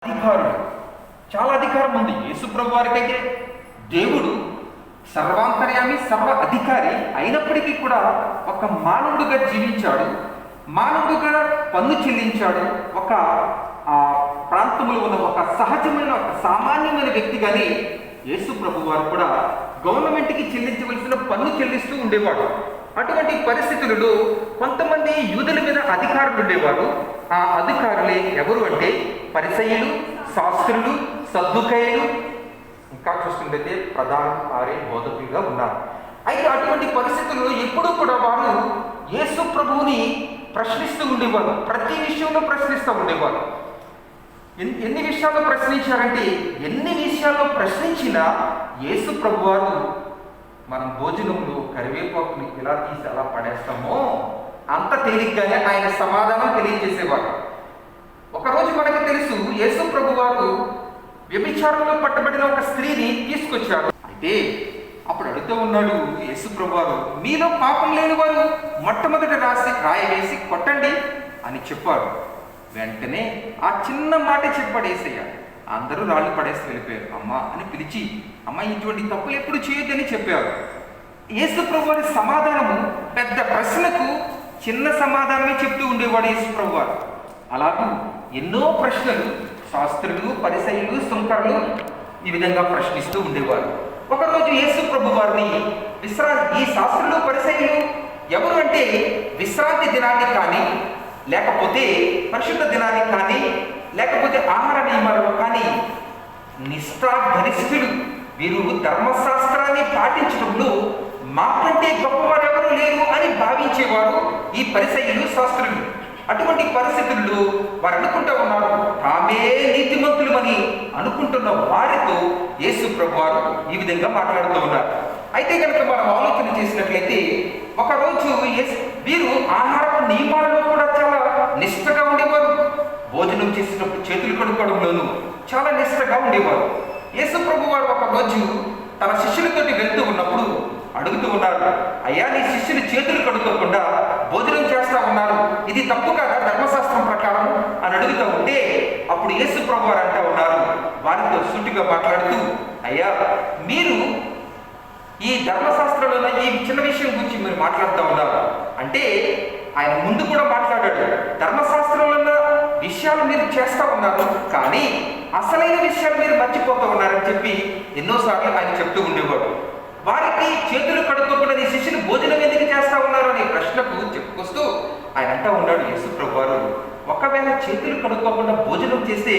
అధికారులు, చాలా అధికారం ఉంది. యేసుప్రభు వారికైతే దేవుడు సర్వాంతర్యామి, సర్వ అధికారి అయినప్పటికీ కూడా ఒక మానవుడుగా జీవించాడు, మానవుడుగా పన్ను చెల్లించాడు. ఒక ప్రాంతంలో ఉన్న ఒక సహజమైన, ఒక సామాన్యమైన వ్యక్తిగానే యేసుప్రభు వారు కూడా గవర్నమెంట్కి చెల్లించవలసిన పన్ను చెల్లిస్తూ ఉండేవాడు. అటువంటి పరిస్థితులలో కొంతమంది యూదుల మీద అధికారులు ఉండేవారు. ఆ అధికారులే ఎవరు అంటే పరిసయ్యులు, శాస్త్రులు, సద్దుకయ్యులు, ఇంకా చూస్తుంటే ప్రధాన బోధకులుగా ఉన్నారు. అయితే అటువంటి పరిస్థితుల్లో ఎప్పుడూ కూడా వారు యేసు ప్రభువుని ప్రశ్నిస్తూ ఉండేవారు. ప్రతి విషయంలో ప్రశ్నిస్తూ ఉండేవారు. ఎన్ని విషయాల్లో ప్రశ్నించారంటే, ఎన్ని విషయాల్లో ప్రశ్నించినా యేసు ప్రభు వారు మనం భోజనంలో కరివేపాకుని ఎలా తీసి అలా పడేస్తామో అంత తేలిగ్గానే ఆయన సమాధానం తెలియజేసేవారు. ఒకరోజు మనకు తెలుసు, యేసు ప్రభు వారు వ్యభిచారంలో పట్టబడిన ఒక స్త్రీని తీసుకొచ్చాడు. అయితే అప్పుడు అడుగుతూ ఉన్నాడు యేసు ప్రభు వారు, మీలో పాపం లేని వారు మొట్టమొదటి రాయి వేసి కొట్టండి అని చెప్పాడు. వెంటనే ఆ చిన్న మాట చెప్పాడు యేసయ్య. అందరూ రాళ్ళు పడేసి వెళ్ళిపోయారు. అమ్మ అని పిలిచి, అమ్మ ఇటువంటి తప్పులు ఎప్పుడు చేయొద్దని చెప్పారు. యేసు ప్రభు వారి సమాధానము పెద్ద ప్రశ్నకు చిన్న సమాధానమే చెప్తూ ఉండేవాడు యేసు ప్రభు వారు. అలాగే ఎన్నో ప్రశ్నలు శాస్త్రులు, పరిసయ్యులు, సుంకరులు ఈ విధంగా ప్రశ్నిస్తూ ఉండేవారు. ఒకరోజు యేసు ప్రభు వారిని ఈ శాస్త్రులు, పరిసయ్యులు ఎవరు అంటే విశ్రాంతి దినాన్ని కానీ, లేకపోతే పరిశుద్ధ దినాన్ని కానీ, లేకపోతే ఆహార నియమాలను కానీ నిష్ఠాగరిష్ఠులు. వీరు ధర్మశాస్త్రాన్ని పాటించడంలో మాకంటే గొప్పవారు ఎవరు లేరు అని భావించేవారు ఈ పరిసయ్యులు, శాస్త్రులు. అటువంటి పరిస్థితుల్లో వారు అనుకుంటూ ఉన్నారు, తామే నీతిమంతులమని అనుకుంటున్న వారితో యేసు ప్రభు వారు ఈ విధంగా మాట్లాడుతూ ఉన్నారు. అయితే కనుక మనం ఆలోచన చేసినట్లయితే, ఒకరోజు వీరు ఆహార నియమాలలో కూడా చాలా నిష్ఠగా ఉండేవారు. భోజనం చేసినప్పుడు చేతులు కడుక్కోవడంలోనూ చాలా నిష్ఠగా ఉండేవారు. యేసు ప్రభు వారు ఒకరోజు తన శిష్యులతోటి వెళ్తూ ఉన్నప్పుడు అడుగుతూ ఉన్నారు, అయ్యా నీ శిష్యులు చేతులు కడుక్కోకుండా భోజనం చేస్తా ఉన్నారు, ఇది తప్పు కదా ధర్మశాస్త్రం ప్రకారం అని అడుగుతూ ఉంటే, అప్పుడు యేసు ప్రభు వారు అంటూ ఉన్నారు వారితో సూటిగా మాట్లాడుతూ, అయ్యా మీరు ఈ ధర్మశాస్త్రంలో ఈ చిన్న విషయం గురించి మీరు మాట్లాడుతూ ఉన్నారు అంటే, ఆయన ముందు కూడా మాట్లాడాడు, ధర్మశాస్త్రంలో ఉన్న విషయాలు మీరు చేస్తూ ఉన్నారు, కానీ అసలైన విషయాలు మీరు మర్చిపోతూ ఉన్నారని చెప్పి ఎన్నోసార్లు ఆయన చెప్తూ ఉండేవాడు. వారికి చేతులు కడుక్కోకుండా నీ శిష్యులు భోజనం ఎందుకు చేస్తా ఉన్నారు అనే ప్రశ్నకు చెప్పుకొస్తూ ఆయన అంటూ ఉన్నాడు యేసు ప్రభు వారు, ఒకవేళ చేతులు కడుక్కోకుండా భోజనం చేస్తే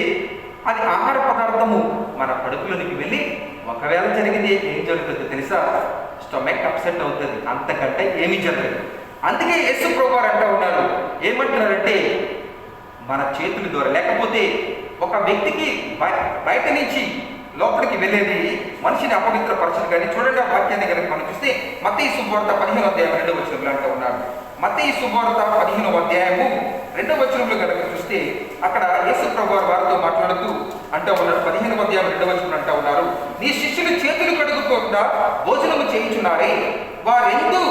అది ఆహార పదార్థము మన కడుపులోనికి వెళ్ళి ఒకవేళ జరిగింది ఏం జరుగుతుందో తెలుసా? స్టొమక్ అప్సెట్ అవుతుంది, అంతకంటే ఏమీ జరగదు. అందుకే యేసు ప్రభు వారు అంటూ ఉన్నారు, ఏమంటున్నారంటే మన చేతుల ద్వారా, లేకపోతే ఒక వ్యక్తికి బయట నుంచి లోపలికి వెళ్ళేది మనిషిని అపవిత్రపరచదు. కానీ చూడండి ఆ వాక్యాన్ని కనుక మనం చూస్తే మత్తయి శుభవార్త 15వ అధ్యాయం 2వ వచనంలో అంటూ ఉన్నారు. మత్తయి శుభవార్త 15వ అధ్యాయము 2వ వచనంలో కనుక చూస్తే అక్కడ యేసు ప్రభు వారితో మాట్లాడుతూ అంటూ ఉన్నారు, 15వ అధ్యాయం 2వ వచనం అంటూ ఉన్నారు, నీ శిష్యులు చేతులు కడుగుకోకుండా భోజనము చేయించున్నారే, వారెందు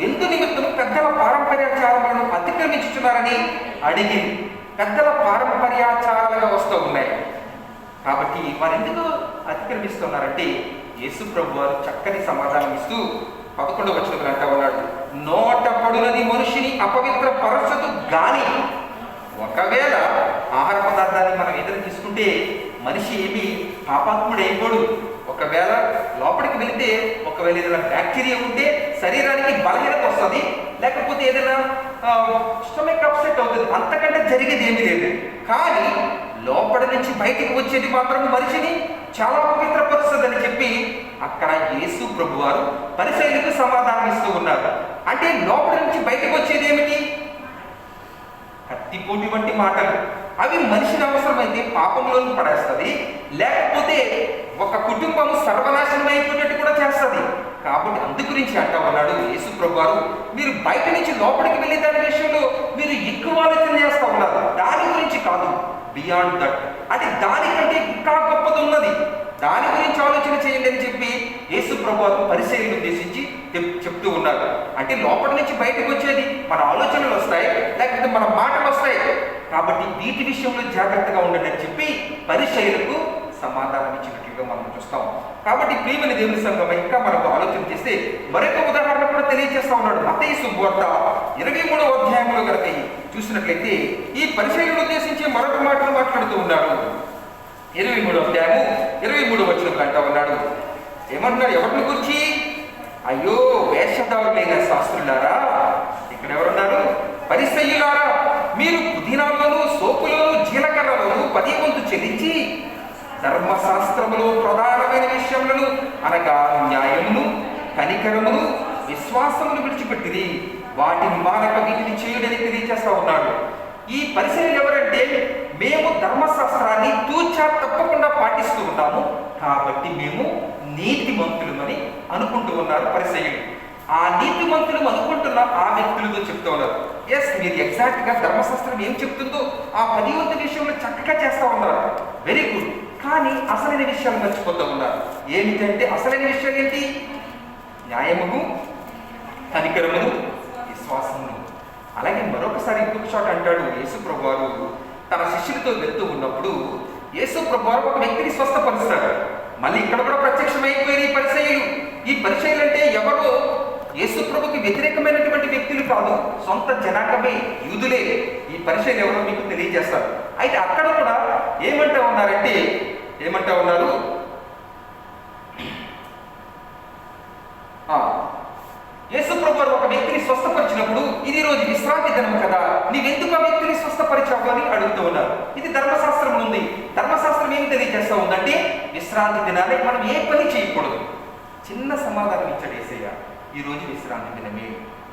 నిమిత్తం పెద్దల పారంపర్యాచారాలను అతిక్రమించుతున్నారని అడిగి, పెద్దల పారంపర్యాచారాలుగా వస్తూ ఉన్నాయి కాబట్టి వారు ఎందుకు అతిక్రమిస్తున్నారంటే, యేసు ప్రభు వారు చక్కని సమాధానం ఇస్తూ 11వ వచనంలో అంటూ ఉన్నాడు, నోట పడునది మనిషిని అపవిత్ర పరచదు గాని, ఒకవేళ ఆహార పదార్థాన్ని మనం ఏదైనా తీసుకుంటే మనిషి ఏమి పాపాత్ముడు అయిపోడు. ఒకవేళ లోపలికి వెళితే ఒకవేళ ఏదైనా బ్యాక్టీరియా ఉంటే శరీరానికి బలహీనత వస్తుంది, లేకపోతే ఏదైనా స్టొమక్ అప్సెట్ అవుతుంది, అంతకంటే జరిగేది ఏమీ లేదు. కానీ లోపల నుంచి బయటికి వచ్చేది మాత్రం మనిషిని చాలా పవిత్రపరుస్తుందని చెప్పి అక్కడ యేసు ప్రభు వారు పరిసయ్యులకు సమాధానం ఇస్తూ ఉన్నారు. అంటే లోపల నుంచి బయటకు వచ్చేది ఏమిటి? కత్తిపోటి వంటి మాటలు. అవి మనిషిని అవసరమైతే పాపంలోకి పడేస్తుంది, లేకపోతే ఒక కుటుంబం సర్వనాశనం అయిపోయినట్టు కూడా చేస్తుంది. కాబట్టి అందు గురించి అంటా ఉన్నాడు యేసు ప్రభు వారు, మీరు బయట నుంచి లోపలికి వెళ్ళే దాని విషయంలో మీరు ఎక్కువ ఆలోచన చేస్తూ ఉన్నారు, దాని గురించి కాదు, బియాండ్ దట్, అంటే దానికంటే ఇంకా గొప్పది ఉన్నది. దాని గురించి ఆలోచన చేయండి అని చెప్పి యేసు ప్రభువు పరిసయ్యులను ఉద్దేశించి చెప్తూ ఉన్నారు. అంటే లోపల నుంచి బయటకు వచ్చేది మన ఆలోచనలు వస్తాయి, లేకపోతే మన మాటలు వస్తాయి. కాబట్టి వీటి విషయంలో జాగ్రత్తగా ఉండండి అని చెప్పి పరిసయ్యులకు సమాధానం ఇచ్చినట్లుగా మనం చూస్తాం. కాబట్టి ప్రియమైన దేవుని సంఘం ఇంకా మనకు ఆలోచన చేస్తే మరొక ఉదాహరణ కూడా తెలియజేస్తా ఉన్నాడు. మత్తయి శుభవార్త 23వ అధ్యాయంలో కనుక చూసినట్లయితే ఈ పరిసయ్యులను ఉద్దేశించి మరొక మాటలు మాట్లాడుతూ ఉన్నాడు. 23వ అధ్యాయము 23వ వచనంలో అంటా ఉన్నాడు. ఏమంటున్నాడు? ఎవరిని గురించి? అయ్యో వేషధారులైన శాస్త్రులారా, ఇక్కడ ఎవరున్నారు? పరిసయ్యులారా, మీరు పుదీనాలోను సోపులోను జీలకర్రలోను 10వ వంతు చెల్లించి ధర్మశాస్త్రములో ప్రధానమైన విషయములను అనగా న్యాయమును, కనికరమును, విశ్వాసమును విడిచిపెట్టిరి, వాటిని మానక వీటిని చేయుడని తెలియజేస్తా ఉన్నాడు. ఈ పరిసయ్యులు ఎవరంటే, మేము ధర్మశాస్త్రాన్ని తూచా తప్పకుండా పాటిస్తూ ఉన్నాము కాబట్టి మేము నీతిమంతులమని అనుకుంటూ ఉన్నారు పరిసయ్యులు. ఆ నీతిమంతులు అనుకుంటున్న ఆ వ్యక్తులతో చెప్తూ ఉన్నారు. ఎస్, మీరు ఎగ్జాక్ట్గా ధర్మశాస్త్రం ఏం చెప్తుందో ఆ 10వ వంతు విషయంలో చక్కగా చేస్తూ ఉన్నారు, వెరీ గుడ్. కానీ అసలైన విషయాలు మర్చిపోతూ ఉన్నారు. ఏమిటంటే అసలైన విషయాలు ఏంటి? న్యాయమును, కనికరమును, విశ్వాసమును. అలాగే మరొకసారి ఇంకొక చోట అంటాడు యేసు ప్రభువారు తన శిష్యులతో వెళ్తూ ఉన్నప్పుడు యేసు ప్రభువారు ఒక వ్యక్తిని స్వస్థపరుస్తాడు. మళ్ళీ ఇక్కడ కూడా ప్రత్యక్షమైపోయారు ఈ పరిసయ్యులు. ఈ పరిసయ్యులు అంటే ఎవరో యేసు ప్రభుకి వ్యతిరేకమైనటువంటి వ్యక్తులు కాదు, సొంత జనాంగమే, యూదులే. ఈ పరిసయ్యులు ఎవరో మీకు తెలియజేస్తారు. అయితే అక్కడ కూడా ఏమంటా ఉన్నారంటే, ఏమంటా ఉన్నారు? యేసు ప్రభువారు ఒక వ్యక్తిని స్వస్థపరిచినప్పుడు ఇది రోజు విశ్రాంతి దినం కదా, నీవెందుకు ఆ వ్యక్తిని స్వస్థపరిచావు అని అడుగుతూ ఉన్నారు. ఇది ధర్మశాస్త్రం ఉంది. ధర్మశాస్త్రం ఏం తెలియజేస్తా ఉందంటే విశ్రాంతి దినాన్ని మనం ఏ పని చేయకూడదు. చిన్న సమాధానం ఇచ్చాడు యేసయ్య. ఈరోజు విశ్రాంతి దినమే,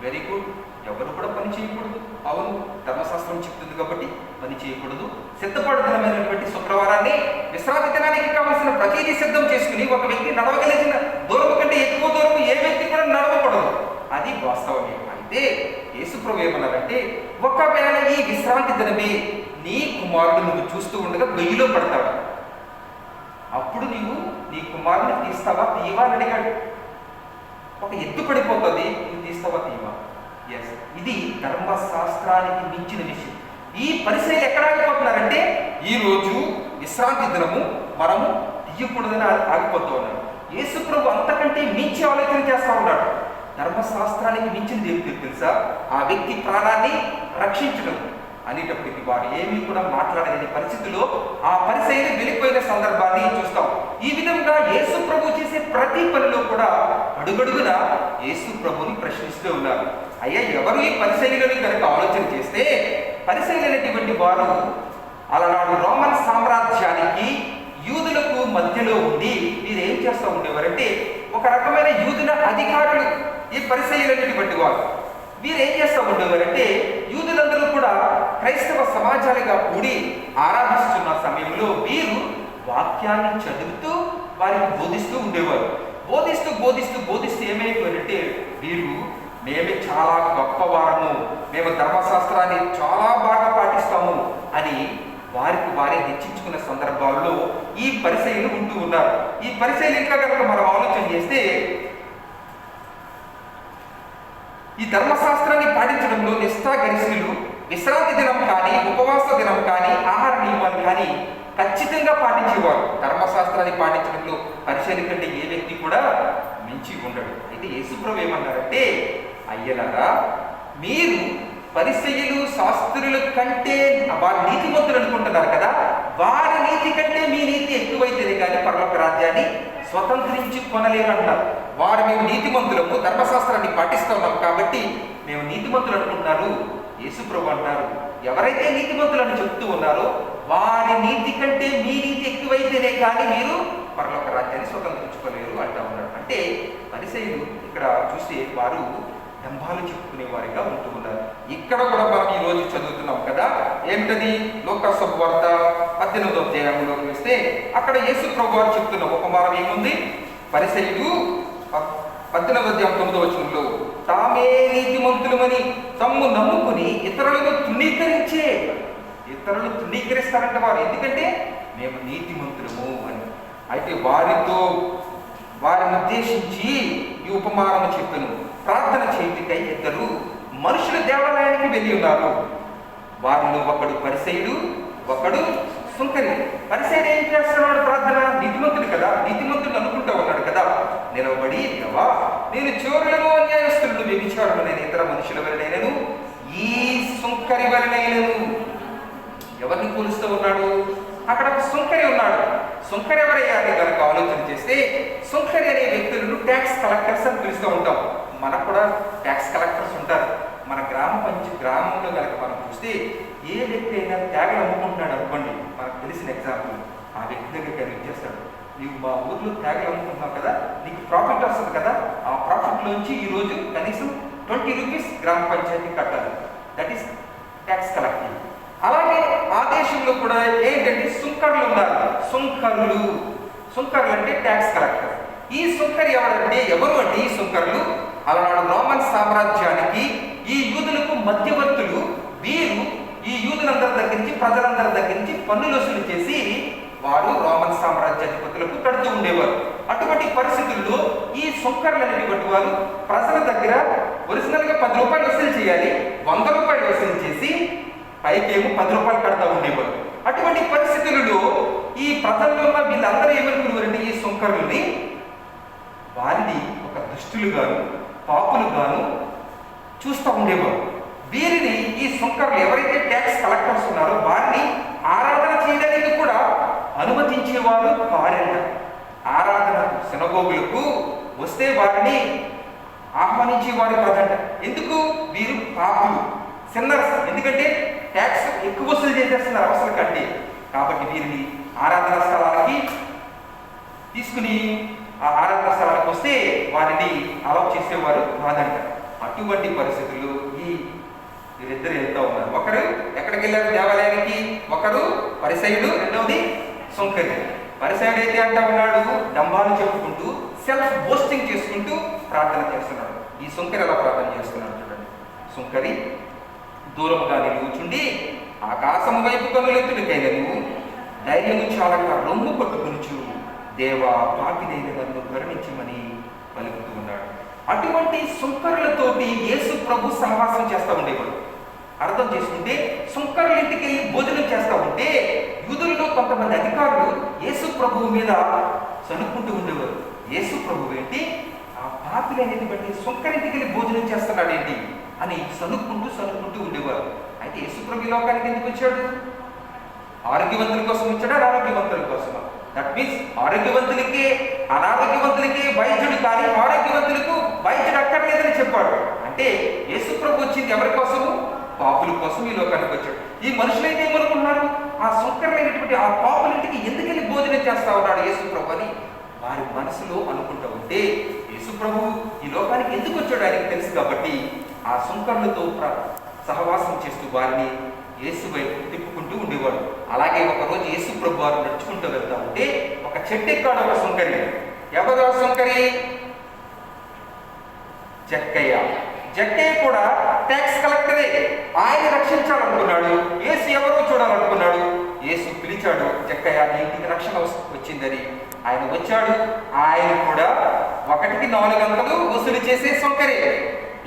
వెరీ గుడ్. ఎవరు కూడా పని చేయకూడదు. అవును, ధర్మశాస్త్రం చెప్తుంది కాబట్టి పని చేయకూడదు. సిద్ధపాటు దినమైనటువంటి శుక్రవారాన్ని విశ్రాంతి దినానికి కావలసిన ప్రతిదీ సిద్ధం చేసుకుని ఒక వ్యక్తి నడవగలిగిన దూరం కంటే ఎక్కువ దూరం ఏ వ్యక్తి కూడా నడవకూడదు. అది వాస్తవమే. అయితే యేసుప్రభు ఏమన్నారంటే, ఒకవేళ ఈ విశ్రాంతి దినమే నీ కుమారుడు నువ్వు చూస్తూ ఉండగా గొయ్యిలో పడతాడు, అప్పుడు నీవు నీ కుమారుని తీస్తావా తీయవా అని అడిగాడు. ఒక ఎత్తు పడిపోతుంది, నువ్వు తీస్తావా తీయవా? ఎస్, ఇది ధర్మశాస్త్రానికి మించిన విషయం. ఈ పరిసయ్యులు ఎక్కడ ఆగిపోతున్నారంటే ఈరోజు విశ్రాంతి దినము మనము తీయకూడదని ఆగిపోతూ ఉన్నాడు. యేసు ప్రభు అంతకంటే మించి ఆలోచన చేస్తూ ఉన్నాడు. ధర్మశాస్త్రానికి మించింది ఏమిటి తెలుసా? ఆ వ్యక్తి ప్రాణాన్ని రక్షించడం అనేటప్పటికి వారు ఏమీ కూడా మాట్లాడలేని పరిస్థితిలో ఆ పరిసయ్యులు వెళ్ళిపోయిన సందర్భాన్ని చూస్తాం. ఈ విధంగా యేసు ప్రభు చేసే ప్రతి పనిలో కూడా అడుగడుగున యేసు ప్రభుని ప్రశ్నిస్తూ ఉన్నారు. అయ్యా, ఎవరు ఈ పరిసయ్యులని కనుక ఆలోచన చేస్తే, పరిసయ్యులైనటువంటి వారు అలనాడు రోమన్ సామ్రాజ్యానికి యూదులకు మధ్యలో ఉండి వీరు ఏం చేస్తూ ఉండేవారంటే ఒక రకమైన యూదుల అధికారులు ఈ పరిసయ్యులైనటువంటి వారు. వీరు ఏం చేస్తూ ఉండేవారంటే యూదులందరూ కూడా క్రైస్తవ సమాజాలుగా కూడి ఆరాధిస్తున్న సమయంలో వీరు వాక్యాన్ని చదువుతూ వారికి బోధిస్తూ ఉండేవారు. బోధిస్తూ బోధిస్తూ బోధిస్తూ ఏమైపోయారంటే వీరు మేమే చాలా గొప్పవారము, మేము ధర్మశాస్త్రాన్ని చాలా బాగా పాటిస్తాము అని వారికి వారే హెచ్చించుకున్న సందర్భాల్లో ఈ పరిసయ్యులు ఉంటూ ఉన్నారు. ఈ పరిసయ్యులు ఇంకా కనుక మనం ఆలోచన చేస్తే ఈ ధర్మశాస్త్రాన్ని పాటించడంలో నిష్ఠాగరిష్ఠులు విశ్రాంతి దినం కానీ, ఉపవాస దినం కానీ, ఆహార నియమాలు కానీ ఖచ్చితంగా పాటించేవారు. ధర్మశాస్త్రాన్ని పాటించడంలో పరిసయ్యుల కంటే ఏ వ్యక్తి కూడా మించి ఉండడు. అయితే యేసుప్రభు ఏమన్నారంటే, అయ్యలారా, మీరు పరిసయ్యులు శాస్త్రుల కంటే వారి నీతిమంతులు అనుకుంటున్నారు కదా, వారి నీతి కంటే మీ నీతి ఎక్కువైతేనే కానీ పరలోక రాజ్యాన్ని స్వతంత్రించి కొనలేరు అంటారు. వారు మేము నీతిమంతులము, ధర్మశాస్త్రాన్ని పాటిస్తున్నాం కాబట్టి మేము నీతిమంతులు అనుకుంటున్నారు. యేసుప్రభు అంటారు, ఎవరైతే నీతిమంతులను చెప్తూ ఉన్నారో వారి నీతి కంటే మీ నీతి ఎక్కువైతేనే కానీ మీరు పరలోక రాజ్యాన్ని స్వతంత్రించుకోలేరు అంటా ఉన్నారు. అంటే పరిసయ్యులు ఇక్కడ చూస్తే వారు దంభాలు చెప్పుకునే వారిగా ఉంటూ ఉన్నారు. ఇక్కడ కూడా మనం ఈ రోజు చదువుతున్నాం కదా, ఏమిటది? లూకా శుభవార్త 18వ అధ్యాయంలోకి వస్తే అక్కడ యేసు ప్రభు వారు చెప్తున్న ఉపమానం ఏముంది? పరిసయ్యులు 18వ అధ్యాయం 9వ వచనంలో తామే నీతిమంతులమని తమ్ము నమ్ముకుని ఇతరులను తృణీకరిస్తారంట వారు. ఎందుకంటే మేము నీతిమంతులము అని. అయితే వారిని ఉద్దేశించి ఈ ఉపమానము చెప్పెను. ప్రార్థన చేయుటకై ఇద్దరు మనుషులు దేవాలయానికి వెళ్ళి ఉన్నారు. వారిలో ఒకడు పరిసయ్యుడు, ఒకడు సుంకరి. పరిసయ్యుడు ఏం చేస్తున్నాడు? ప్రార్థన. నీతిమంతుడు కదా, నీతిమంతుడు అనుకుంటూ ఉన్నాడు కదా, నిలబడి, దేవా, నేను చోరులను, అన్యాయస్తులను, వ్యభిచారులనైన ఇతర మనుషుల వలనైనను ఈ సుంకరి వలనైనను. ఎవరిని పోలుస్తూ ఉన్నాడు? అక్కడ ఒక సుంకరి ఉన్నాడు. సుంకరి ఎవరయ్యా అని కనుక ఆలోచన చేస్తే, సుంకరి అనే వ్యక్తులను ట్యాక్స్ కలెక్టర్స్ అని పిలుస్తూ ఉంటాం. మనకు కూడా ట్యాక్స్ కలెక్టర్స్ ఉంటారు. మన గ్రామంలో కనుక మనం చూస్తే ఏ వ్యక్తి అయినా ట్యాగులు అమ్ముకుంటున్నాడు అనుకోండి, మనకు తెలిసిన ఎగ్జాంపుల్, ఆ వ్యక్తి దగ్గరికి ఆయన ఇచ్చేస్తాడు. నీవు మా ఊర్లో ట్యాగులు అమ్ముకుంటున్నావు కదా, నీకు ప్రాఫిట్ వస్తుంది కదా, ఆ ప్రాఫిట్లోంచి ఈరోజు కనీసం 20 రూపీస్ గ్రామ పంచాయతీ కట్టాలి. That is tax collecting. అలాగే ఆ దేశంలో కూడా ఏంటంటే సుంకరులు ఉన్నారు. సుంకరులు అంటే ట్యాక్స్ కలెక్టర్. ఈ సుంకరి ఎవరు అంటే ఈ సుంకరులు అలనాడు రోమన్ సామ్రాజ్యానికి ఈ యూదులకు మధ్యవర్తులు. వీరు ఈ యూదులందరి దగ్గర నుంచి, ప్రజలందరి దగ్గర నుంచి పన్నులు వసూలు చేసి వారు రోమన్ సామ్రాజ్యాధిపతులకు కడుతూ ఉండేవారు. అటువంటి పరిస్థితుల్లో ఈ సుంకరులు అనేటువంటి వారు ప్రజల దగ్గర ఒరిజినల్గా 10 రూపాయలు వసూలు చేయాలి, 100 రూపాయలు వసూలు చేసి పైకేమో 10 రూపాయలు కడతా ఉండేవారు. అటువంటి పరిస్థితులలో ఈ ప్రజల్లో ఉన్న వీళ్ళందరూ ఏమనుకునేవారంటే ఈ సుంకరుల్ని వారిని ఒక దుష్టులుగాను, పాపులుగాను చూస్తూ ఉండేవారు. వీరిని ఈ సుంకరులు ఎవరైతే ట్యాక్స్ కలెక్టర్స్ ఉన్నారో వారిని ఆరాధన చేయడానికి కూడా అనుమతించేవారు కారంట. ఆరాధన సినగోగులకు వస్తే వారిని ఆహ్వానించేవారు కాదంట. ఎందుకు? వీరు పాపులు, సిన్నర్స్. ఎందుకంటే ట్యాక్స్ ఎక్కువ వసూలు చేసేస్తున్నారు అవసరం కంటే. కాబట్టి వీరిని ఆరాధన స్థలాలకి తీసుకుని ఆ ఆరాధన స్థలాలకు వస్తే వారిని అలౌ చేసేవారు కాదంట. అటువంటి పరిస్థితుల్లో వీరిద్దరు వెళ్తూ ఉన్నారు. ఒకరు ఎక్కడికి వెళ్ళారు? దేవాలయానికి. ఒకరు పరిసయ్యుడు, రెండవది సుంకరి. పరిసయ్యుడు అయితే అంటా ఉన్నాడు, డంబాలు చెప్పుకుంటూ, సెల్ఫ్ బోస్టింగ్ చేసుకుంటూ ప్రార్థన చేస్తున్నాడు. ఈ సుంకరి ఎలా ప్రార్థన చేస్తున్నాడు చూడండి. సుంకరి దూరంగా నిలుచుండి ఆకాశము వైపు కనులెత్తుడికైనను ధైర్యము చాలక రొమ్ము కొట్టుకొనుచు, దేవా, పాపినైన నన్ను కరుణించమని పలుకుతూ ఉన్నాడు. అటువంటి సుంకరులతోటి యేసు ప్రభు సహవాసం చేస్తూ ఉండేవాడు. అర్థం చేసుకుంటే సుంకరుల ఇంటికి వెళ్ళి భోజనం చేస్తూ ఉంటే యూదుల్లో కొంతమంది అధికారులు యేసు ప్రభువు మీద సనుక్కుంటూ ఉండేవారు. యేసు ప్రభు ఏంటి ఆ పాపిని అనేది బట్టి సుంకరింటికి వెళ్ళి భోజనం చేస్తున్నాడు ఏంటి అని సనుక్కుంటూ ఉండేవారు. అయితే యేసు ప్రభు లోకానికి ఎందుకు వచ్చాడు? ఆరోగ్యవంతుల కోసం వచ్చాడా, అనారోగ్యవంతుల కోసమా? దట్ మీన్స్ ఆరోగ్యవంతులకి అనారోగ్యవంతులకి వైద్యుడు, కానీ ఆరోగ్యవంతులకు వైద్యుడు అక్కర్లేదని చెప్పాడు. అంటే యేసు ప్రభు వచ్చింది ఎవరి కోసము? పాపుల కోసం ఈ లోకానికి వచ్చాడు. ఈ మనుషులైతే ఏమనుకున్నారు? ఆ సుంకరమైనటువంటి ఆ పాపులింటికి ఎందుకెళ్ళి భోజనం చేస్తా ఉన్నాడు యేసు ప్రభు అని వారి మనసులో అనుకుంటూ ఉంటే, యేసు ప్రభు ఈ లోకానికి ఎందుకు వచ్చాడు ఆయనకు తెలుసు కాబట్టి ఆ సుంకరులతో సహవాసం చేస్తూ వారిని యేసు వైపు తిప్పుకుంటూ ఉండేవాడు. అలాగే ఒకరోజు యేసు ప్రభు వారు నడుచుకుంటూ వెళ్తా ఉంటే ఒక చెట్టు ఎక్కాడు ఒక సుంకరి. ఎవరు ఆ సుంకరి? జక్కయ్య కూడా ట్యాక్స్ కలెక్టరే. ఆయన రక్షించాలనుకున్నాడు. యేసు ఎవరో చూడాలనుకున్నాడు. యేసు పిలిచాడు, జక్కయ్య, నీ ఇంటికి రక్షణ వచ్చిందని. ఆయన వచ్చాడు. ఆయన కూడా 1కి 4 గంటలు వసూలు చేసే సుంకరే.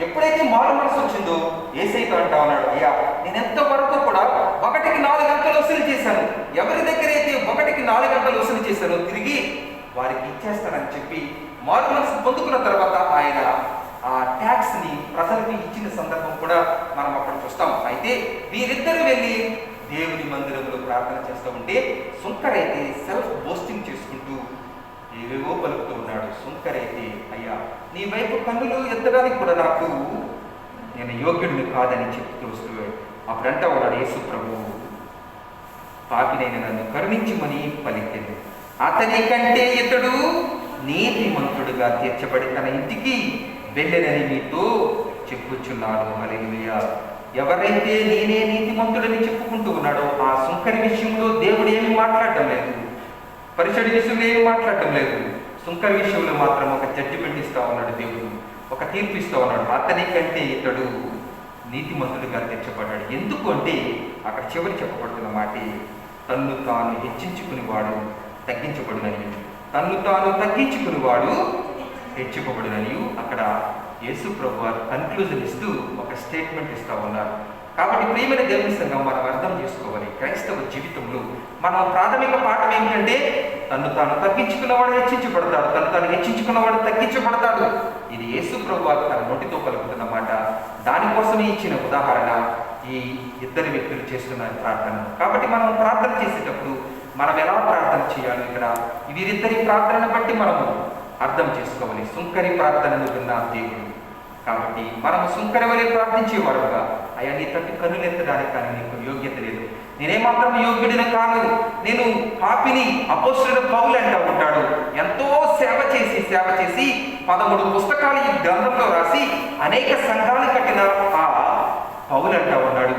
ఎప్పుడైతే మారు మనసు వచ్చిందో యేసయ్యతో అంటా ఉన్నాడు, అయ్యా, నేను ఎంతవరకు కూడా 1కి 4 గంటలు వసూలు చేశాను. ఎవరి దగ్గర అయితే 1కి 4 గంటలు వసూలు చేశానో తిరిగి వారికి ఇచ్చేస్తానని చెప్పి మారు మనసు పొందుకున్న తర్వాత ఆయన ఆ ట్యాక్స్ ని ప్రజలకు ఇచ్చిన సందర్భం కూడా మనం అక్కడ చూస్తాం. అయితే వీరిద్దరు వెళ్ళి దేవుని మందిరంలో ప్రార్థన చేస్తూ ఉంటే సుంకరైతే సెల్ఫ్ బోస్టింగ్ చేసుకుంటూ ఏవేవో పలుకుతూ ఉన్నాడు. సుంకరైతే, అయ్యా, నీ వైపు కన్నులు ఎత్తడానికి కూడా నేను యోగ్యుడిని కాదని చెప్తూ వస్తూ అప్పుడంటా ఉన్నాడు, యేసు ప్రభువు, పాపినైన నన్ను కరుణించమని పలికింది. అతని కంటే ఇతడు నీతిమంతుడుగా తీర్చబడి తన ఇంటికి వెళ్ళెనని మీతో చెప్పుచున్నాడు. హల్లెలూయా. ఎవరైతే నేనే నీతిమంతుడని చెప్పుకుంటూ ఉన్నాడో ఆ సుంకరి విషయంలో దేవుడు ఏమి మాట్లాడటం లేదు, పరిసడి విషయంలో ఏమి మాట్లాడటం లేదు. సుంకరి విషయంలో మాత్రం ఒక జడ్జిమెంట్ ఇస్తా ఉన్నాడు దేవుడు, ఒక తీర్పు ఇస్తా ఉన్నాడు. అతని కంటే ఇతడు నీతిమంతుడిగా తీర్చబడ్డాడు. ఎందుకు అంటే అక్కడ చివరి చెప్పబడుతున్న మాట, తన్ను తాను హెచ్చించుకునేవాడు తగ్గించబడునని, తన్ను తాను తగ్గించుకునేవాడు హెచ్చింపబడునని అక్కడ యేసు ప్రభు వారు కన్క్లూజన్ ఇస్తూ ఒక స్టేట్మెంట్ ఇస్తూ ఉన్నారు. కాబట్టి ప్రియమైన దేవుని సంఘం మనం అర్థం చేసుకోవాలి. క్రైస్తవ జీవితంలో మన ప్రాథమిక పాఠం ఏమిటంటే తను తాను తగ్గించుకున్నవాడు హెచ్చించబడతాడు, తను తాను హెచ్చించుకున్నవాడు తగ్గించబడతాడు. ఇది యేసు ప్రభు వారు తన నోటితో పలుకుతున్న మాట. దానికోసమే ఇచ్చిన ఉదాహరణ ఈ ఇద్దరు వ్యక్తులు చేస్తున్న ప్రార్థన. కాబట్టి మనం ప్రార్థన చేసేటప్పుడు మనం ఎలా ప్రార్థన చేయాలి, ఇక్కడ వీరిద్దరి ప్రార్థనను బట్టి మనము అర్థం చేసుకోవాలి. సుంకరి ప్రార్థనను విన్న దేవుడు, కాబట్టి మనం సుంకరి వలె ప్రార్థించేవాడుగా, అయ్యా నీ తట్టు కన్నులెత్తడానికి కానీ నీకు యోగ్యత లేదు, నేనేమాత్రం యోగ్యుడిని కాను, నేను పాపిని, అపోస్తలుడైన పౌలు అంటూ ఉంటాడు. ఎంతో సేవ చేసి 13 పుస్తకాలు ఈ గ్రంథంలో రాసి అనేక సంఘాలు కట్టిన ఆ పౌలు అంటూ ఉన్నాడు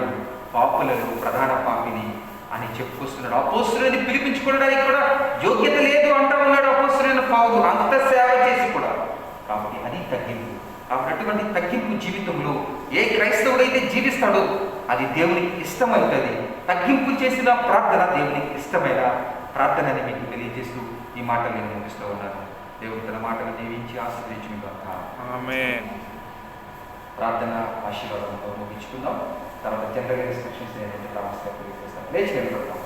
పాపులను ప్రధాన పాపిని అని చెప్పుకొస్తున్నాడు. అపోస్తలుని పిలిపించుకోవడానికి కూడా యోగ్యత లేదు అంటూ ఉన్నాడు అపోస్తలుడైన పౌలు, అంత సేవ చేసి కూడా. కాబట్టి అది తగ్గింపు. కాబట్టి అటువంటి తగ్గింపు జీవితంలో ఏ క్రైస్తవుడైతే జీవిస్తాడో అది దేవునికి ఇష్టమవుతుంది. తగ్గింపు చేసిన ప్రార్థన దేవునికి ఇష్టమైన ప్రార్థన అని మీకు తెలియజేస్తూ ఈ మాటలు నేను ముగిస్తూ ఉన్నాను. దేవుడు తన మాటలు దీవించి ఆశీర్వదించుగాక. ఆమేన్. ప్రార్థన ఆశీర్వాదంతో ముగించుకుందాం. తర్వాత జనరల్ ఇన్స్ట్రక్షన్స్ ఏంటంటే తెలియజేస్తాను. లేచి నిలబడతాం.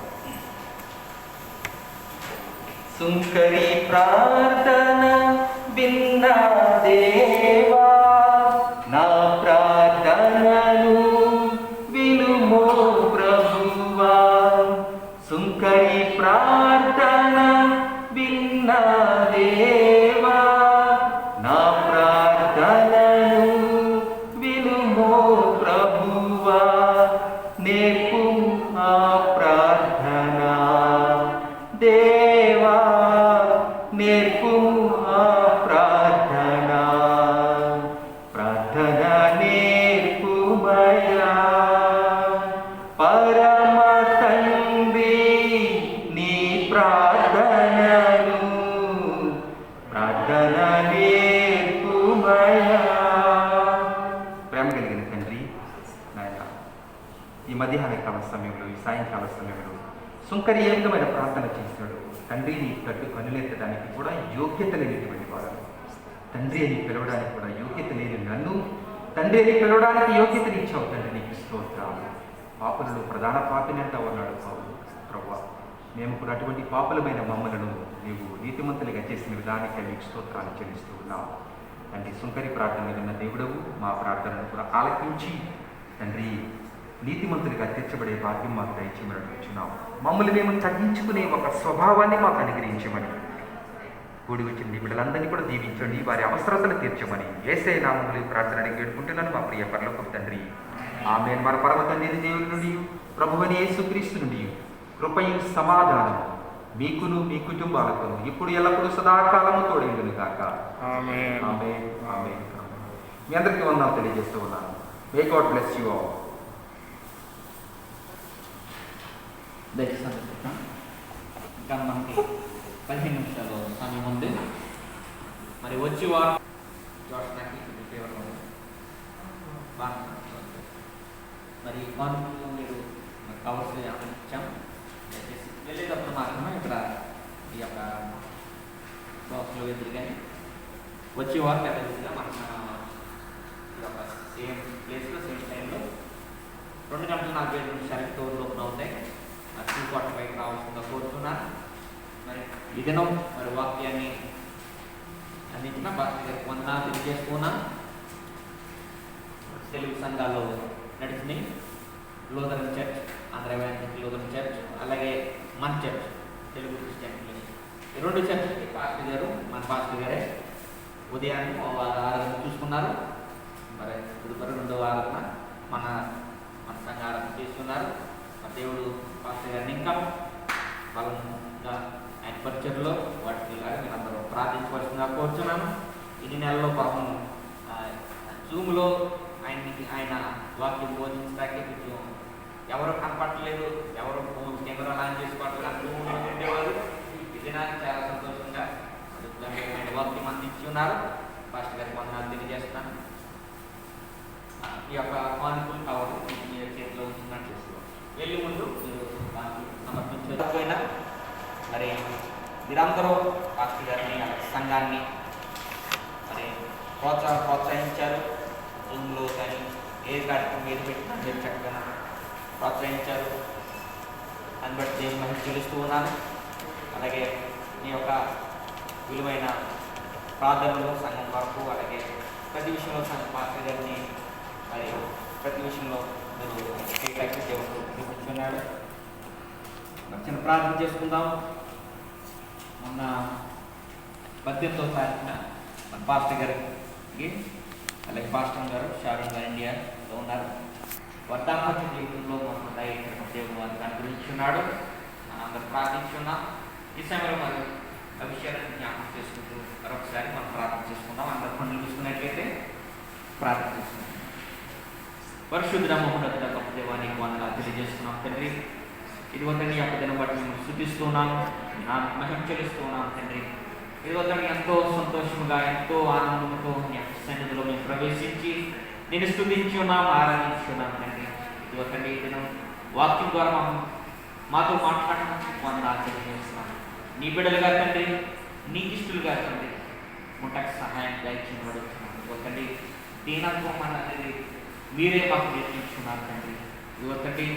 సుంకరి ప్రార్థన విన్నా దేవా, నా ప్రార్థనను వినుమో ప్రభువా. సుంకరి ప్రార్థన విన్నా దేవా, నా ప్రార్థనను వినుమో ప్రభువా. నేర్పు ఆ ప్రార్థన దేవా, నేర్పు ఆ ప్రార్థన. ప్రార్థన నేర్పుమయా పరమ తండ్రి, నీ ప్రార్థనను, ప్రార్థన నేర్పుమయా. ప్రేమ కలిగిన తండ్రి, నాయన ఈ మధ్యాహ్న కాల సమయంలో, ఈ సాయంకాల సమయంలో సుంకరి ఏ విధమైన ప్రార్థన చేశాడు. తండ్రి నీ తట్టు కనులెత్తడానికి కూడా యోగ్యత లేనిటువంటి వాడు, తండ్రి అని పిలవడానికి కూడా యోగ్యత లేని నన్ను తండ్రి అని పిలవడానికి యోగ్యతని ఇచ్చావు తండ్రి, నీకు స్తోత్రాలు. పాపులలో ప్రధాన పాపిని అంటా ఉన్నాడు పౌలు. ప్రభువా, మేము కూడా అటువంటి పాపులమైన మమ్మలను నీవు నీతిమంతులుగా చేసిన విధానికి నీకు స్తోత్రాలు చెల్లిస్తూ ఉన్నావు తండ్రి. సుంకరి ప్రార్థన విన్న దేవుడవు, మా ప్రార్థనను కూడా ఆలకించి తండ్రి నీతిమంతులుగా తీర్చబడే భాగ్యం మాకు దయచేయమని అడుగుతున్నాం. మమ్మల్ని మేము తగ్గించుకునే ఒక స్వభావాన్ని మాకు అనుగ్రహించమని, కూడి వచ్చిన నీ బిడ్డలందరినీ కూడా దీవించండి, వారి అవసరతలు తీర్చమని యేసయ్య నామములో ప్రార్థన అడిగి వేడుకుంటున్నాను మా ప్రియ పరలోకపు తండ్రి. ఆమేన్. మన పరమ తండ్రి దేవుని నుండి, ప్రభువైన యేసుక్రీస్తు నుండి కృపయు సమాధానం మీకును మీ కుటుంబాలకు ఇప్పుడు ఎల్లప్పుడూ సదాకాలము తోడైండును గాక. ఆమేన్. ఆమేన్. ఆమేన్. మీ అందరికీ వందనాలు తెలియజేస్తూ ఉన్నాను. May God bless you all. దయచేసి ఇంకా మనకి 15 నిమిషాలు సమయం ఉంది. మరి వచ్చి వారు మరి కాన్పులు మీరు కవర్స్ ఇచ్చాం. దయచేసి వెళ్ళేటప్పుడు మాత్రమే ఇక్కడ ఈ యొక్క బాక్స్లో ఎదురు కానీ వచ్చే వారు పెద్దగా మనకు ఈ యొక్క సేమ్ ప్లేస్లో సేమ్ టైంలో 2:45 డోర్లు ఓపెన్ అవుతాయి. 2:45 రావాల్సిందిగా కోరుతున్నాను. మరి ఈ దినం మరి వాక్యాన్ని అందించిన భాస్కర్ వందనాలు తెలియజేసుకున్నాను. తెలుగు సంఘాల్లో నడిచినాయి Lutheran church, Andhra evangelical Lutheran church, అలాగే మన చర్చ్ తెలుగు క్రిస్టియన్. ఈ 2 చర్చ్కి పాస్టర్ గారు, మన పాస్టర్ గారే ఉదయాన్నే 6 గంటలకు చూసుకున్నారు. మరి తదుపరి 2వ ఆరాధన మన సంఘ ఆరాధన చేస్తున్నారు. దేవుడు పాస్టర్ గారిని ఇంకా బలంగా ఆయన పరిచయలో వాటికి నేను అందరూ ప్రార్థించవలసిందిగా కోరుచున్నాను. ఇది నెలలో పాపం జూమ్లో ఆయన వాక్యం బోధించడానికి కొంచెం ఎవరు కనపడలేదు, ఎవరు కెమెరా లాంచ్ చేసుకోవట్లేదు, జూమ్లో ఉండేవారు. ఇది నాకు చాలా సంతోషంగా ఆయన వాక్యం అందించి ఉన్నారు. పాస్టర్ గారికి వందనాలు తెలియజేస్తున్నాను. ఈ యొక్క కానుకలు కావడం మీ చేతిలో ఉంచినట్టు వెళ్ళి ముందు మీరు సమర్పించకపోయినా మరి మీరందరూ పాస్టర్ గారిని అలాగే సంఘాన్ని మరి ప్రోత్సహించారు. జూమ్లో కానీ ఏ కార్యక్రమం ఏది పెట్టినా మీరు చక్కగా ప్రోత్సహించారు. దాన్ని బట్టి దేవుని మహిమ చెల్లిస్తూ ఉన్నాను. అలాగే మీ యొక్క విలువైన ప్రార్థనలు సంఘం వరకు, అలాగే ప్రతి విషయంలో పాస్టర్ గారిని మరి ప్రతి విషయంలో మీరు చేయడానికి దేవుడు చూపించున్నాడు. చిన్న ప్రార్థన చేసుకుందాం. మొన్న 18వ తారీఖున మన పాస్టర్ గారికి అలాగే పాస్టర్ గారు షారూన్ గారు ఇండియాలో ఉన్నారు. వర్ధాపత్య జీవితంలో మన దైవ దేవుడు వారికి అనుగ్రహించున్నాడు. మనం అందరూ ప్రార్థించున్నాం. ఈ సమయంలో మనం ఆ విషయాలను జ్ఞాపకం చేసుకుంటూ మరొకసారి మనం ప్రార్థన చేసుకుందాం. అందరూ పనులు చూసుకున్నట్లయితే ప్రార్థన చేసుకుందాం. పరిశుద్ధ మహోన్నత గొప్ప దేవానికి వందనాలు తెలియజేస్తున్నాం తండ్రి. ఇదిగో తండ్రి యొక్క దినం బట్టి మేము శుద్ధిస్తున్నాము, మహిమ చెల్లిస్తున్నాము తండ్రి. ఇదిగో తండ్రి ఎంతో సంతోషంగా ఎంతో ఆనందంతో నీ యొక్క సన్నిధిలో మేము ప్రవేశించి నేను స్తుతించి ఉన్నాము, ఆరాధించి ఉన్నాము తండ్రి. ఇదిగో తండ్రి ఈ దినం వాక్యం ద్వారా మాతో మాట్లాడడం వందనాలు తెలియజేస్తున్నాము. నీ బిడ్డలుగా తండ్రి, నీకు ఇష్టలుగా తండ్రి ముట్టకు సహాయం దయచేయమని అడుగుతున్నాము. ఇదిగో తండ్రి దీనత్వం అన్నది మీరే మాకు నేర్పించుకున్నారు తండ్రి. ఇదిగో తండ్రి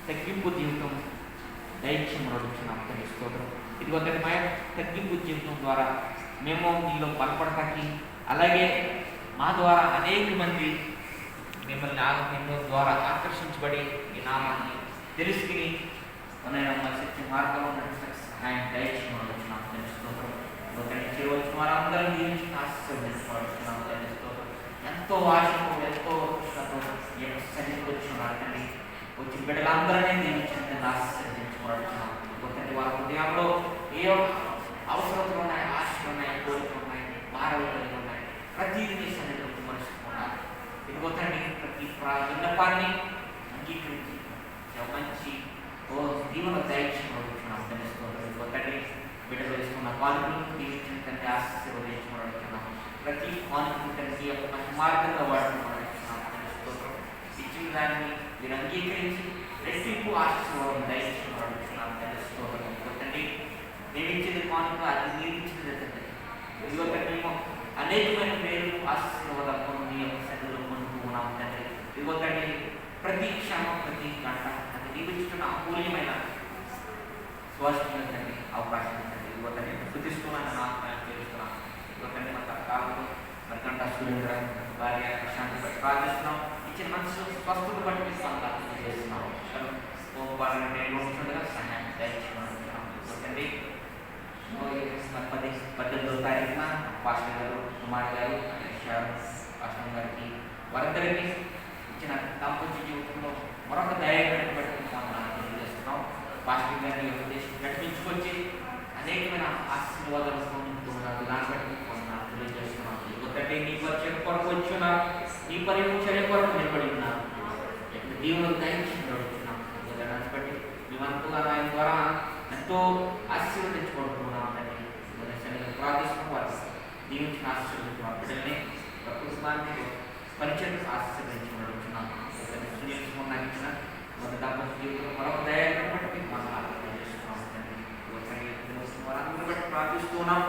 తగ్గింపు జీవితం దయచేయమని అడుగుతున్నాము తండ్రి. స్తోత్రం. ఇదిగో తండ్రి మా తగ్గింపు జీవితం ద్వారా మేము నీలో బలపడటానికి, అలాగే మా ద్వారా అనేక మంది మిమ్మల్ని ఆగమనం ద్వారా ఆకర్షించబడి ఈ నామాన్ని తెలుసుకుని మన శక్తి మార్గంలో నడిచిన సహాయం దయచేయమని అడుగుతున్నాము తండ్రి. స్తోత్రం. ఇదిగో తండ్రి చేయవలసిన వారందరూ దీవించి ఆశీర్వదించబడుతున్నాము తండ్రి. స్తోత్రం. ఎంతో ఆశతో ఎంతో సన్నిధికి వచ్చినారు తండ్రి. వచ్చిన బిడ్డలందరినీ దీవించండి, ఆశీర్వదించబడుతున్నాము. తండ్రి వారి హృదయంలో ఏ అవసరాలు ఉన్నాయి, ఆశలు ఉన్నాయి, కోరికలు ఉన్నాయి, భారాలు కలిగి ఉన్నాయి, ప్రతిదీ సన్నిధిలో మరుచుకున్నారు. ఇదిగో తండ్రి ప్రతి విన్నపాన్ని అంగీకరించి మంచి దీవెన దయచేయబడుతున్నాము తండ్రి. ఇదిగో తండ్రి బిడ్డలు వేసుకున్న పాలకులు దీవించిన తండ్రి ఆశీర్వదించబడుతున్నాము. ప్రతి పాలకులు తండ్రి యొక్క మార్గంగా వాడుతున్నాము. ఈ జీవితాన్ని మీరు అంగీకరించి రెట్టింపు ఆశీర్వాదం దయచేయబడుతున్నాము తండ్రి. తండ్రి నేను ఇచ్చేది పాలక అది మీరు ఇచ్చేది తండ్రి. ఇదిగో తండ్రి మేము అనేకమైన పేరు ఆశీర్వాదాలు పొంది యొక్క సన్నిధిలో పొందుతూ ఉన్నాము తండ్రి. ఇదిగో తండ్రి ప్రతి క్షణం ప్రతి గంట అది నీవు ఇచ్చిన అమూల్యమైన స్వాస్థ్యం తండ్రి అవకాశం తండ్రి. ఇదిగో తండ్రి శుద్ధిస్తున్నాను, నాకు తెలుస్తున్నాను. ఇదిగో తండ్రి మన కాలంలో మరి గంట సురేంద్ర భార్య ప్రశాంతి బట్టి ప్రార్థిస్తున్నాం. ఇచ్చిన మనసు స్వస్థత బట్టి సంతానం చేస్తున్నాం. వారిని ఉంటుండగా సహాయం దయచేయమంటున్నాం. తండ్రి 18వ తారీఖున పాస్టర్ గారు, కుమార్ గారు, పాస్టర్ గారికి వారందరికీ ఇచ్చిన దాంపత్య జీవితంలో మరొక దయని బట్టి తెలియజేస్తున్నాం. పాస్టర్ గారిని నడిపించుకొచ్చి అనేకమైన ఆశీర్వాదాలు పొందుతున్నారు. దాన్ని బట్టి తెలియజేస్తున్నాం. ఒకటి నీ పరిచయం కొరకు వచ్చిన నీ పరిచర్య కొరకు నిలబడి ఉన్నారు. దేవుడు దయచేసి అడుగుతున్నాం. దాన్ని బట్టి మేమంతగా ఆయన ద్వారా ఎంతో ఆశీర్వదించబడుతున్నాం తండ్రి. ప్రార్థిస్తున్నాం. వారు దీవించిన ఆశీర్వదించిన బిడ్డల్ని కుటుంబాన్ని పరిచయం ఆశీర్వదించబడుతున్నాం. ఇచ్చిన మన దాంపత్య జీవితంలో మరొక దయాన్ని బట్టి మనం ఆలోచిస్తున్నాం తండ్రి. వారందరూ బట్టి ప్రార్థిస్తున్నాం.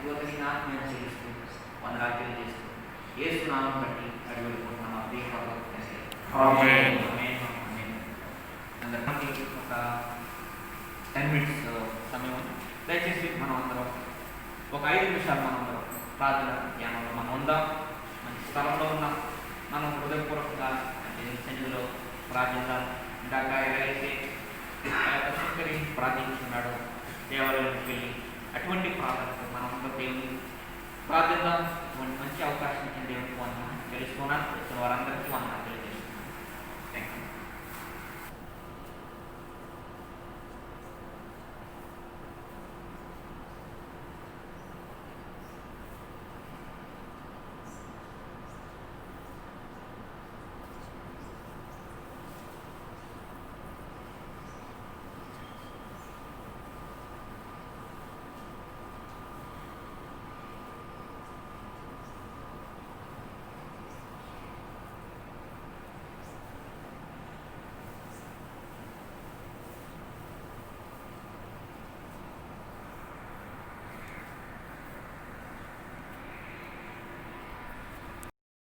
యువతని నాకు మేము చేస్తూ వందనాలు తెలియజేస్తూ యేసునామం బట్టి అడిగిపోతున్నాం. ఆ ప్రియపరలో అందరికీ ఒక 10 minutes సమయం దయచేసి మనం అందరం ఒక 5 నిమిషాలు మనం అందరం ప్రార్థన ధ్యానంలో మనం ఉందాం. మంచి స్థలంలో ఉన్నాం. మనం హృదయపూర్వకంగా సన్నిధిలో ప్రార్థిద్దాం. ఇందాక ఎవరైతే శంకరి ప్రార్థించున్నాడో దేవాలయానికి వెళ్ళి అటువంటి ప్రార్థనతో మనం అందరూ దేవుని ప్రార్థిద్దాం. మంచి అవకాశం ఇచ్చిన దేవునికి వందనాలు తెలుసుకున్నాను. వారందరికీ వందనాలు.